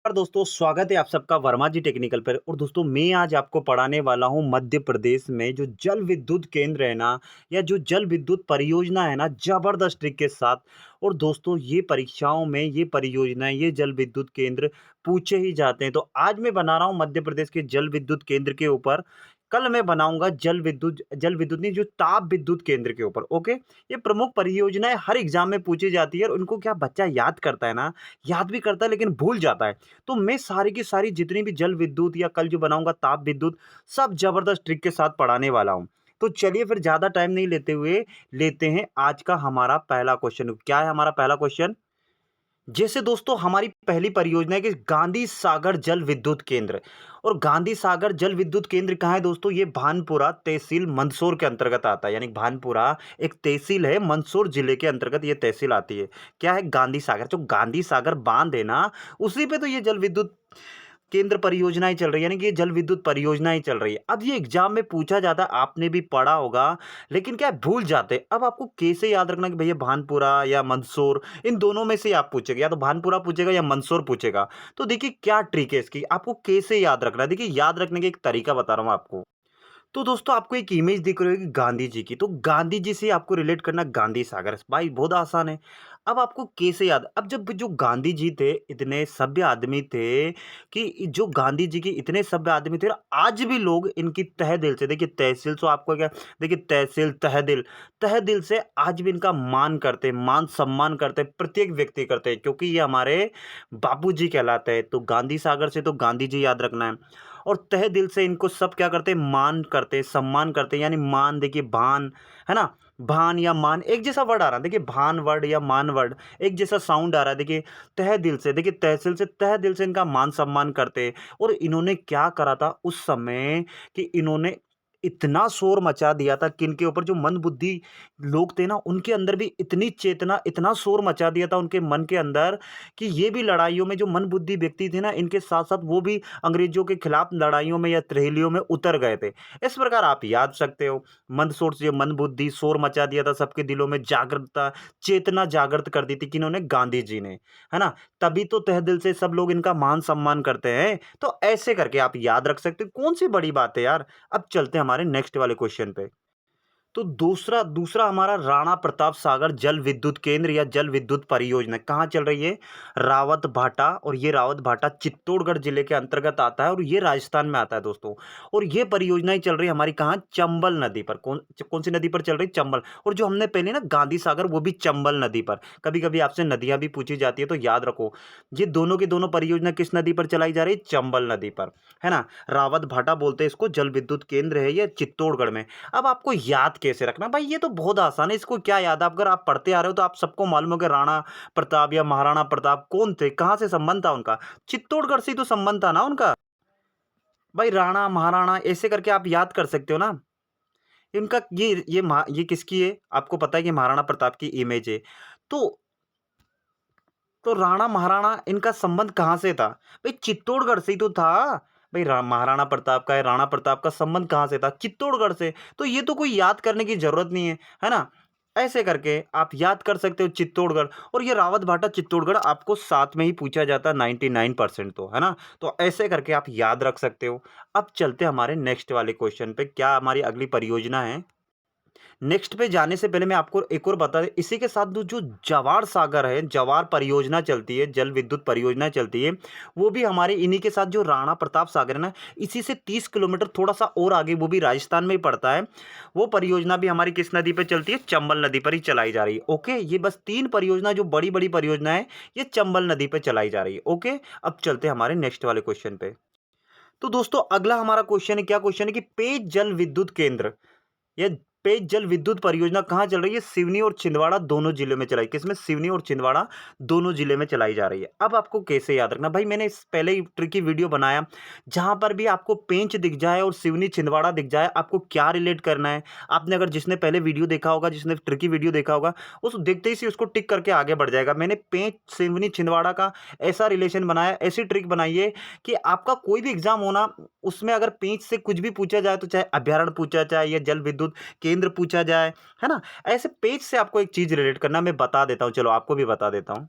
नमस्कार दोस्तों, स्वागत है आप सबका वर्मा जी टेक्निकल पर। और दोस्तों मैं आज आपको पढ़ाने वाला हूं मध्य प्रदेश में जो जल विद्युत केंद्र है ना, या जो जल विद्युत परियोजना है ना, जबरदस्त ट्रिक के साथ। और दोस्तों ये परीक्षाओं में ये परियोजनाएं, ये जल विद्युत केंद्र पूछे ही जाते हैं। तो आज मैं बना रहा हूं मध्य प्रदेश के जल विद्युत केंद्र के ऊपर। कल मैं बनाऊंगा जल विद्युत नहीं, जो ताप विद्युत केंद्र के ऊपर। ओके, ये प्रमुख परियोजनाएं हर एग्जाम में पूछी जाती है और उनको क्या बच्चा याद करता है ना, याद भी करता है लेकिन भूल जाता है। तो मैं सारी की सारी जितनी भी जल विद्युत या कल जो बनाऊंगा ताप विद्युत, सब जबरदस्त ट्रिक के साथ पढ़ाने वाला हूं। तो चलिए फिर ज्यादा टाइम नहीं लेते हुए लेते हैं आज का हमारा पहला क्वेश्चन। क्या है हमारा पहला क्वेश्चन? जैसे दोस्तों हमारी पहली परियोजना है कि गांधी सागर जल विद्युत केंद्र। और गांधी सागर जल विद्युत केंद्र कहाँ है दोस्तों? ये भानपुरा तहसील मंदसौर के अंतर्गत आता है। यानी भानपुरा एक तहसील है, मंदसौर जिले के अंतर्गत ये तहसील आती है। क्या है? गांधी सागर। जो गांधी सागर बांध है ना, उसी पे तो ये जल विद्युत केंद्र परियोजनाएं चल रही है, यानी कि ये जल विद्युत परियोजनाएं चल रही है। अब ये एग्जाम में पूछा जाता है, आपने भी पढ़ा होगा, लेकिन क्या है, भूल जाते हैं। अब आपको कैसे याद रखना कि भैया भानपुरा या मंदसौर, इन दोनों में से आप पूछेगा, या तो भानपुरा पूछेगा या मंदसौर पूछेगा। तो देखिए क्या ट्रिक है इसकी, आपको कैसे याद रखना है। देखिए याद रखने का एक तरीका बता रहा हूं आपको। तो दोस्तों आपको एक इमेज दिख रही होगी गांधी जी की, तो गांधी जी से आपको रिलेट करना गांधी सागर। भाई बहुत आसान है। अब आपको कैसे याद, अब जब जो गांधी जी थे इतने सभ्य आदमी थे, कि जो गांधी जी के इतने सभ्य आदमी थे, आज भी लोग इनकी तहे दिल से, देखिए तहसील तो आपको क्या, देखिए तहसील तहे दिल से आज भी इनका मान करते हैं, मान सम्मान करते हैं, प्रत्येक व्यक्ति करते हैं, क्योंकि ये हमारे बापू जी कहलाते हैं। तो गांधी सागर से तो गांधी जी याद रखना है। और तहे दिल से इनको सब क्या करते हैं, मान करते हैं, सम्मान करते हैं। यानी मान, देखिए भान है ना, भान या मान एक जैसा वर्ड आ रहा है। देखिए भान वर्ड या मान वर्ड एक जैसा साउंड आ रहा है। देखिए तहे दिल से, देखिए तहसील से, तहे दिल से इनका मान सम्मान करते हैं। और इन्होंने क्या करा था उस समय, कि इन्होंने इतना शोर मचा दिया था कि इनके ऊपर जो मंदबुद्धि लोग थे ना, उनके अंदर भी इतनी चेतना, इतना शोर मचा दिया था उनके मन के अंदर, कि ये भी लड़ाइयों में, जो मंदबुद्धि व्यक्ति थे ना, इनके साथ साथ वो भी अंग्रेजों के खिलाफ लड़ाइयों में या त्रहेलियों में उतर गए थे। इस प्रकार आप याद सकते हो, मंदसौर से मंदबुद्धि शोर मचा दिया था, सबके दिलों में जागृतता, चेतना जागृत कर दी थी किन्होंने, गांधी जी ने, है ना। तभी तो तहे दिल से सब लोग इनका मान सम्मान करते हैं। तो ऐसे करके आप याद रख सकते हो, कौन सी बड़ी बात है यार। अब चलते हैं हमारे नेक्स्ट वाले क्वेश्चन पे। तो दूसरा दूसरा हमारा राणा प्रताप सागर जल विद्युत केंद्र या जल विद्युत परियोजना कहाँ चल रही है? रावत भाटा। और ये रावत भाटा चित्तौड़गढ़ जिले के अंतर्गत आता है और ये राजस्थान में आता है दोस्तों। और ये परियोजनाएं चल रही है हमारी कहाँ? चंबल नदी पर। कौन कौन सी नदी पर चल रही है? चंबल। और जो हमने पहले ना गांधी सागर, वो भी चंबल नदी पर। कभी कभी आपसे नदियां भी पूछी जाती है, तो याद रखो, ये दोनों की दोनों परियोजना किस नदी पर चलाई जा रही है? चंबल नदी पर, है ना। रावत भाटा बोलते हैं इसको, जल विद्युत केंद्र है ये चित्तौड़गढ़ में। अब आपको याद कैसे रखना भाई, ये तो बहुत आसान है। इसको क्या याद, अगर आप पढ़ते आ रहे हो तो आप सबको मालूम है कि राणा प्रताप या महाराणा प्रताप कौन थे, कहां से संबंध था उनका? चित्तौड़गढ़ से ही तो संबंध था ना उनका। भाई राणा महाराणा ऐसे करके आप याद कर सकते हो ना। इनका ये किसकी है? आपको पता है कि महाराणा प्रताप की इमेज है। तो राणा महाराणा इनका संबंध कहां से था? भाई चित्तौड़गढ़ से ही तो था। भाई महाराणा प्रताप का है, राणा प्रताप का संबंध कहां से था? चित्तौड़गढ़ से। तो ये तो कोई याद करने की जरूरत नहीं है ना। ऐसे करके आप याद कर सकते हो चित्तौड़गढ़। और ये रावत भाटा चित्तौड़गढ़ आपको साथ में ही पूछा जाता है 99%, तो है ना। तो ऐसे करके आप याद रख सकते हो। अब चलते हैं हमारे नेक्स्ट वाले क्वेश्चन पे। क्या हमारी अगली परियोजना है? नेक्स्ट पे जाने से पहले मैं आपको एक और बता दें, इसी के साथ जो जवार सागर है, जवार परियोजना चलती है, जल विद्युत परियोजना चलती है, वो भी हमारे इन्हीं के साथ जो राणा प्रताप सागर है ना, इसी से 30 किलोमीटर थोड़ा सा और आगे, वो भी राजस्थान में ही पड़ता है। वो परियोजना भी हमारी किस नदी पर चलती है? चंबल नदी पर ही चलाई जा रही है। ओके, ये बस 3 परियोजना जो बड़ी बड़ी परियोजना है, ये चंबल नदी पर चलाई जा रही है। ओके, अब चलते हैं हमारे नेक्स्ट वाले क्वेश्चन पे। तो दोस्तों अगला हमारा क्वेश्चन है, क्या क्वेश्चन है कि पेय जल विद्युत केंद्र, ये पेयजल विद्युत परियोजना कहाँ चल रही है? सिवनी और छिंदवाड़ा दोनों जिले में चलाई। किसमें? सिवनी और छिंदवाड़ा दोनों जिले में चलाई जा रही है। अब आपको कैसे याद रखना भाई, मैंने इस पहले ही ट्रिकी वीडियो बनाया, जहां पर भी आपको पेंच दिख जाए और सिवनी छिंदवाड़ा दिख जाए, आपको क्या रिलेट करना है। आपने अगर जिसने पहले वीडियो देखा होगा, जिसने ट्रिकी वीडियो देखा होगा, उस देखते ही उसको टिक करके आगे बढ़ जाएगा। मैंने पेंच सिवनी छिंदवाड़ा का ऐसा रिलेशन बनाया, ऐसी ट्रिक बनाई है कि आपका कोई भी एग्जाम होना, उसमें अगर पेंच से कुछ भी पूछा जाए, तो चाहे अभ्यारण्य पूछा जाए या जल विद्युत केंद्र पूछा जाए, है ना, ऐसे पेज से आपको एक चीज रिलेट करना, मैं बता देता हूं, चलो आपको भी बता देता हूं।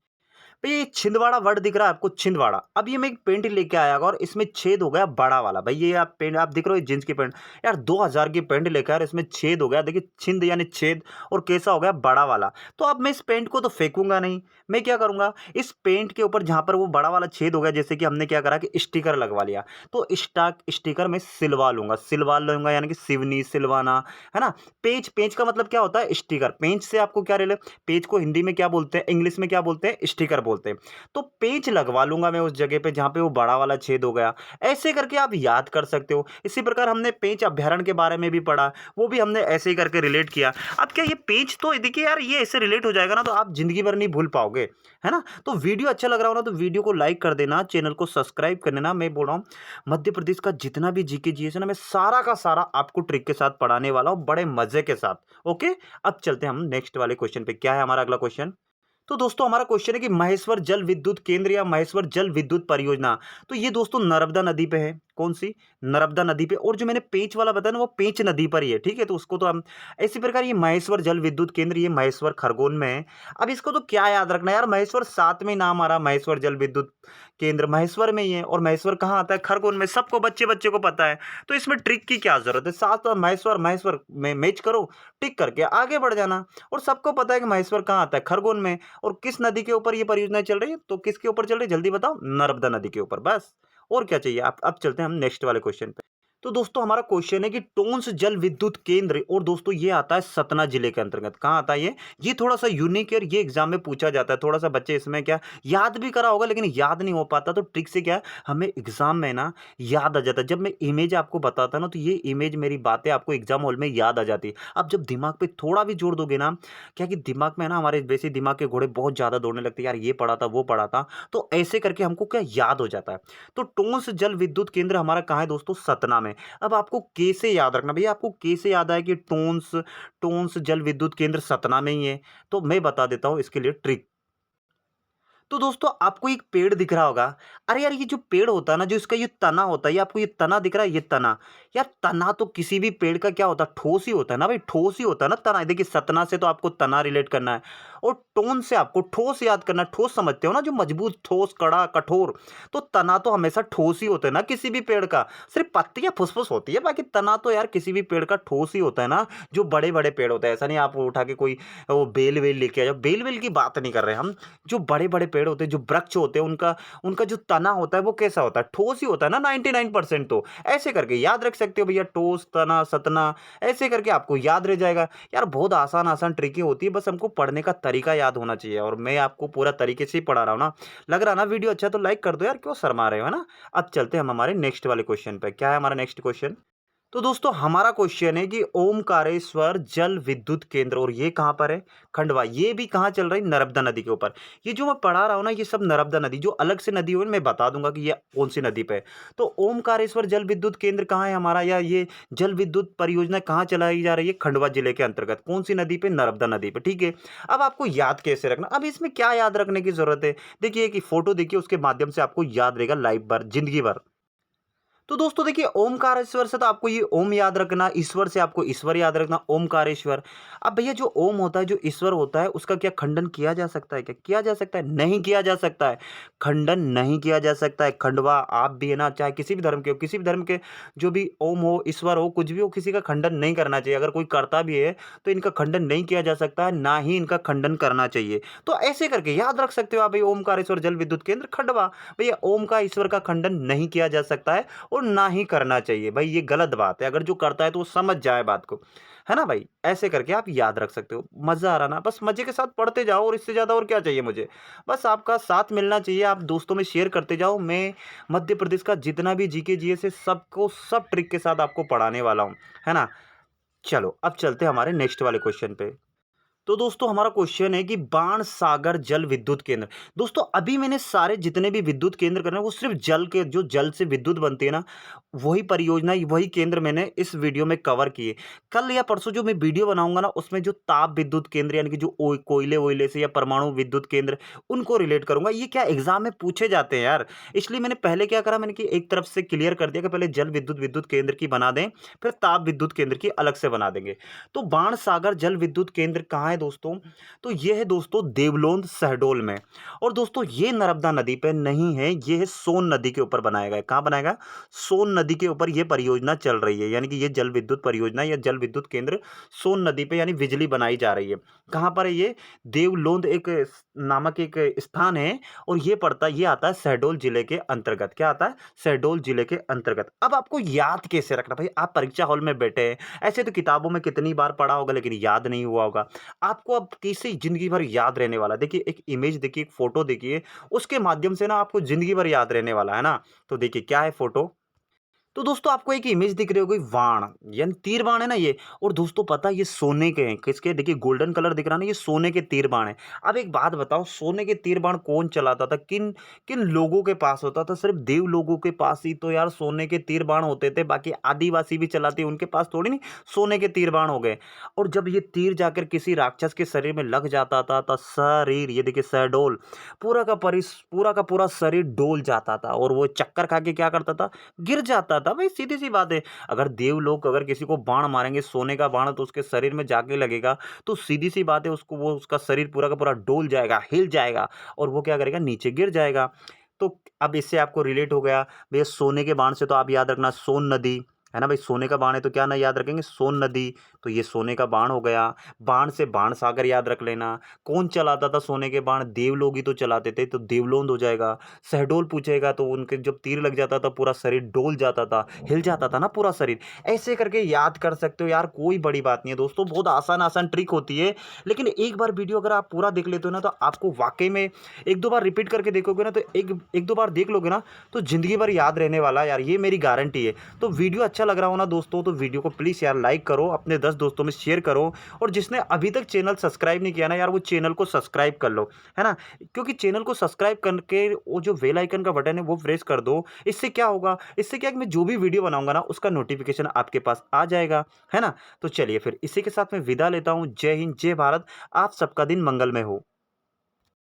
भैया ये छिंदवाड़ा वर्ड दिख रहा है आपको, छिंदवाड़ा। अब ये मैं एक पेंट लेके आया और इसमें छेद हो गया बड़ा वाला। भाई ये आप पेंट आप दिख रहे हो जींस की पेंट, यार 2000 की पेंट लेकर यार इसमें छेद हो गया, देखिए छिंद यानी छेद, और कैसा हो गया बड़ा वाला। तो अब मैं इस पेंट को तो फेंकूंगा नहीं, मैं क्या करूंगा, इस पेंट के ऊपर जहां पर वो बड़ा वाला छेद हो गया, जैसे कि हमने क्या करा कि स्टिकर लगवा लिया, तो स्टिकर में सिलवा लूंगा यानी कि सिवनी सिलवाना, है ना। पेज पेज का मतलब क्या होता है, स्टिकर। पेज से आपको क्या रिले, पेज को हिंदी में क्या बोलते हैं, इंग्लिश में क्या बोलते हैं, स्टिकर बोलते हैं। तो पेज लगवा लूंगा मैं उस जगह पे जहां पे वो बड़ा वाला छेद हो गया। ऐसे करके आप याद कर सकते हो। इसी प्रकार हमने पेज अभ्यारण के बारे में भी पढ़ा, वो भी हमने ऐसे ही करके रिलेट किया। अब क्या ये पेज तो देखिए यार, ये ऐसे रिलेट हो जाएगा ना तो आप जिंदगी भर नहीं भूल पाओगे, है ना। तो वीडियो अच्छा लग रहा हो ना तो वीडियो को लाइक कर देना, चैनल को सब्सक्राइब कर देना। मैं बोल रहा हूँ मध्य प्रदेश का जितना भी जीके जीएस है ना, मैं सारा का सारा आपको ट्रिक के साथ पढ़ाने वाला हूँ, बड़े मजे के साथ। ओके, अब चलते हैं हम नेक्स्ट वाले क्वेश्चन पे। क्या है हमारा अगला क्वेश्चन? तो दोस्तों हमारा क्वेश्चन है कि महेश्वर जल विद्युत केंद्र या महेश्वर जल विद्युत परियोजना, तो ये दोस्तों नर्मदा नदी पे है। कौन सी? नर्मदा नदी पे। और जो मैंने पेंच वाला बताया ना, वो पेंच नदी पर ही है, ठीक है। तो उसको तो हम इसी प्रकार, ये महेश्वर जल विद्युत केंद्र, ये महेश्वर खरगोन में है। अब इसको तो क्या याद रखना है यार, महेश्वर साथ में नाम आ रहा, महेश्वर जल विद्युत केंद्र महेश्वर में ही है, और महेश्वर कहाँ आता है, खरगोन में। सबको बच्चे बच्चे को पता है, तो इसमें ट्रिक की क्या जरूरत है। साथ साथ महेश्वर महेश्वर में मैच करो, टिक करके आगे बढ़ जाना। और सबको पता है कि महेश्वर कहाँ आता है, खरगोन में। और किस नदी के ऊपर ये परियोजना चल रही है, तो किसके ऊपर चल रही है, जल्दी बताओ, नर्मदा नदी के ऊपर। बस, और क्या चाहिए आप। अब चलते हैं हम नेक्स्ट वाले क्वेश्चन पे। तो दोस्तों हमारा क्वेश्चन है कि टोंस जल विद्युत केंद्र, और दोस्तों ये आता है सतना जिले के अंतर्गत। कहाँ आता है ये थोड़ा सा यूनिक है, और ये एग्जाम में पूछा जाता है। थोड़ा सा बच्चे इसमें क्या याद भी करा होगा, लेकिन याद नहीं हो पाता। तो ट्रिक से क्या है, हमें एग्जाम में ना याद आ जाता है। जब मैं इमेज आपको बताता ना, तो ये इमेज मेरी बातें आपको एग्जाम हॉल में याद आ जाती है। अब जब दिमाग पे थोड़ा भी जोर दोगे ना, क्या कि दिमाग में ना, हमारे वैसे दिमाग के घोड़े बहुत ज्यादा दौड़ने लगते हैं, यार ये पढ़ा था वो पढ़ा था, तो ऐसे करके हमको क्या याद हो जाता है। तो टोंस जल विद्युत केंद्र हमारा कहाँ है दोस्तों, सतना में। अब आपको कैसे याद रखना भैया, आपको कैसे याद आया कि टोंस टोंस जल विद्युत केंद्र सतना में ही है, तो मैं बता देता हूं इसके लिए ट्रिक। तो दोस्तों आपको एक पेड़ दिख रहा होगा। अरे यार, ये जो पेड़ होता है ना, जो इसका ये तना होता है, ये आपको ये तना दिख रहा है, ये तना। यार तना तो किसी भी पेड़ का क्या होता है, ठोस ही होता है ना भाई, ठोस ही होता है ना तना। देखिए सतना से तो आपको तना रिलेट करना है, और टोन से आपको ठोस याद करना है। ठोस समझते हो ना, जो मजबूत, ठोस, कड़ा, कठोर। तो तना तो हमेशा ठोस ही होता है ना किसी भी पेड़ का। सिर्फ पत्तियां फुसफुस होती है, बाकी तना तो यार किसी भी पेड़ का ठोस ही होता है ना। जो बड़े बड़े पेड़ होते हैं, ऐसा नहीं आप उठा के कोई वो बेल वेल लेके आ जाओ, बेल वेल की बात नहीं कर रहे हम। जो बड़े बड़े पेड़ होते हैं, जो वृक्ष होते हैं, उनका उनका जो तना होता है वो कैसा होता है, ठोस ही होता है ना 99%। तो ऐसे करके याद रख सकते हो भैया, ठोस, तना, सतना, ऐसे करके आपको याद रह जाएगा। यार बहुत आसान आसान ट्रिकें होती है, बस हमको पढ़ने का तरीका याद होना चाहिए। और मैं आपको पूरा तरीके से ही पढ़ा रहा हूँ ना। लग रहा ना वीडियो अच्छा, तो लाइक कर दो यार, क्यों शर्मा रहे हो, है ना। अब चलते हैं हम हमारे नेक्स्ट वाले क्वेश्चन पे। क्या है हमारा नेक्स्ट क्वेश्चन? तो दोस्तों हमारा क्वेश्चन है कि ओमकारेश्वर जल विद्युत केंद्र, और ये कहां पर है, खंडवा। ये भी कहां चल रही, नर्मदा नदी के ऊपर। ये जो मैं पढ़ा रहा हूं ना, ये सब नर्मदा नदी, जो अलग से नदी हो मैं बता दूंगा कि ये कौन सी नदी पे है। तो ओमकारेश्वर जल विद्युत केंद्र कहां है हमारा, या ये जल विद्युत परियोजना कहां चलाई जा रही है, खंडवा जिले के अंतर्गत। कौन सी नदी पे, नर्मदा नदी पे, ठीक है। अब आपको याद कैसे रखना, अब इसमें क्या याद रखने की जरूरत है, देखिए कि फोटो देखिए, उसके माध्यम से आपको याद रहेगा लाइफ भर, जिंदगी भर। तो दोस्तों देखिए, ओमकारेश्वर से तो आपको ये ओम याद रखना, ईश्वर से आपको ईश्वर याद रखना, ओमकारेश्वर। अब भैया जो ओम होता है, जो ईश्वर होता है, उसका क्या खंडन किया जा सकता है, क्या किया जा सकता है, नहीं किया जा सकता है। खंडन नहीं किया जा सकता है। खंडवा आप भी है ना, चाहे किसी भी धर्म के हो, किसी भी धर्म के जो भी ओम हो, ईश्वर हो, कुछ भी हो, किसी का खंडन नहीं करना चाहिए। अगर कोई करता भी है तो इनका खंडन नहीं किया जा सकता है, ना ही इनका खंडन करना चाहिए। तो ऐसे करके याद रख सकते हो आप भाई, ओमकारेश्वर जल विद्युत केंद्र खंडवा। भैया ओम का, ईश्वर का खंडन नहीं किया जा सकता है, और ना ही करना चाहिए भाई, ये गलत बात है। अगर जो करता है तो वो समझ जाए बात को, है ना भाई। ऐसे करके आप याद रख सकते हो। मजा आ रहा ना, बस मजे के साथ पढ़ते जाओ, और इससे ज्यादा और क्या चाहिए मुझे। बस आपका साथ मिलना चाहिए, आप दोस्तों में शेयर करते जाओ। मैं मध्य प्रदेश का जितना भी जीके जीएस है, सबको सब ट्रिक के साथ आपको पढ़ाने वाला हूँ, है ना। चलो अब चलते हैं हमारे नेक्स्ट वाले क्वेश्चन पे। तो दोस्तों हमारा क्वेश्चन है कि बाण सागर जल विद्युत केंद्र। दोस्तों अभी मैंने सारे जितने भी विद्युत केंद्र करने, वो सिर्फ जल के, जो जल से विद्युत बनती है ना, वही परियोजना, वही केंद्र मैंने इस वीडियो में कवर किए। कल या परसों जो मैं वीडियो बनाऊंगा ना, उसमें जो ताप विद्युत केंद्र, यानी कि जो कोयले वोयले से, या परमाणु विद्युत केंद्र, उनको रिलेट करूंगा। ये क्या एग्जाम में पूछे जाते हैं यार, इसलिए मैंने पहले क्या करा, मैंने कि एक तरफ से क्लियर कर दिया कि पहले जल विद्युत विद्युत केंद्र की बना दें, फिर ताप विद्युत केंद्र की अलग से बना देंगे। तो बाण सागर जल विद्युत केंद्र कहाँ है दोस्तों? तो ये है दोस्तों देवलोंद शहडोल में। और दोस्तों ये नर्मदा नदी पे नहीं है, ये है सोन नदी के ऊपर बनाया गया है। कहाँ बनाया गया? सोन नदी के ऊपर ये परियोजना चल रही है, यानी कि ये जल विद्युत परियोजना या जल विद्युत केंद्र सोन नदी पे यानी बिजली बनाई जा रही है। कहाँ पर है ये? देवलोंद एक नामक एक स्थान है और ये आता है शहडोल जिले के अंतर्गत। क्या आता है? शहडोल जिले के अंतर्गत। अब आपको याद कैसे रखना भाई? आप परीक्षा हॉल में बैठे हैं, ऐसे तो किताबों में कितनी बार पढ़ा होगा लेकिन याद नहीं हुआ होगा। आपको अब कैसे जिंदगी भर याद रहने वाला? देखिए एक इमेज देखिए, एक फोटो देखिए, उसके माध्यम से ना आपको जिंदगी भर याद रहने वाला है ना। तो देखिए क्या है फोटो। तो दोस्तों आपको एक इमेज दिख रही होगी, बाण यानी तीर बाण है ना ये। और दोस्तों पता है ये सोने के हैं, किसके? देखिए गोल्डन कलर दिख रहा ना, ये सोने के तीर बाण है। अब एक बात बताओ, सोने के तीर बाण कौन चलाता था? किन किन लोगों के पास होता था? सिर्फ देव लोगों के पास ही तो यार सोने के तीर बाण होते थे, बाकी आदिवासी भी चलाते, उनके पास थोड़ी नहीं सोने के तीर बाण हो गए। और जब ये तीर जाकर किसी राक्षस के शरीर में लग जाता था तो शरीर, ये देखिए शहडोल, पूरा का पूरा शरीर डोल जाता था और वो चक्कर खा के क्या करता था? गिर जाता था। भाई सीधी सी बात है, अगर देव लोग अगर किसी को बाण मारेंगे, सोने का बाण, तो उसके शरीर में जाके लगेगा, तो सीधी सी बात है उसको, वो उसका शरीर पूरा का पूरा डोल जाएगा, हिल जाएगा और वो क्या करेगा? नीचे गिर जाएगा। तो अब इससे आपको रिलेट हो गया भैया, सोने के बाण से तो आप याद रखना सोन नदी, है ना भाई? सोने का बाण है तो क्या ना याद रखेंगे? सोन नदी। तो ये सोने का बाण हो गया। बाण से बाण सागर याद रख लेना। कौन चलाता था सोने के बाण? देव लोग ही तो चलाते थे, तो देवलोंद हो जाएगा। शहडोल पूछेगा तो उनके जब तीर लग जाता था पूरा शरीर डोल जाता था, हिल जाता था ना पूरा शरीर। ऐसे करके याद कर सकते हो यार, कोई बड़ी बात नहीं है दोस्तों, बहुत आसान आसान ट्रिक होती है। लेकिन एक बार वीडियो अगर आप पूरा देख लेते हो ना, तो आपको वाकई में एक दो बार रिपीट करके देखोगे ना, तो एक एक दो बार देख लोगे ना, तो जिंदगी भर याद रहने वाला है यार, ये मेरी गारंटी है। तो वीडियो अच्छा लग रहा हो ना दोस्तों, तो वीडियो को प्लीज़ यार लाइक करो, अपने 10 दोस्तों में शेयर करो। और जिसने अभी तक चैनल सब्सक्राइब नहीं किया ना यार, वो चैनल को सब्सक्राइब कर लो, है ना? क्योंकि चैनल को सब्सक्राइब करके वो जो बेल आइकन का बटन है वो प्रेस कर दो। इससे क्या होगा? इससे क्या है कि मैं जो भी वीडियो बनाऊंगा ना, उसका नोटिफिकेशन आपके पास आ जाएगा, है ना? तो चलिए फिर इसी के साथ मैं विदा लेता हूँ। जय हिंद, जय भारत। आप सबका दिन मंगलमय हो।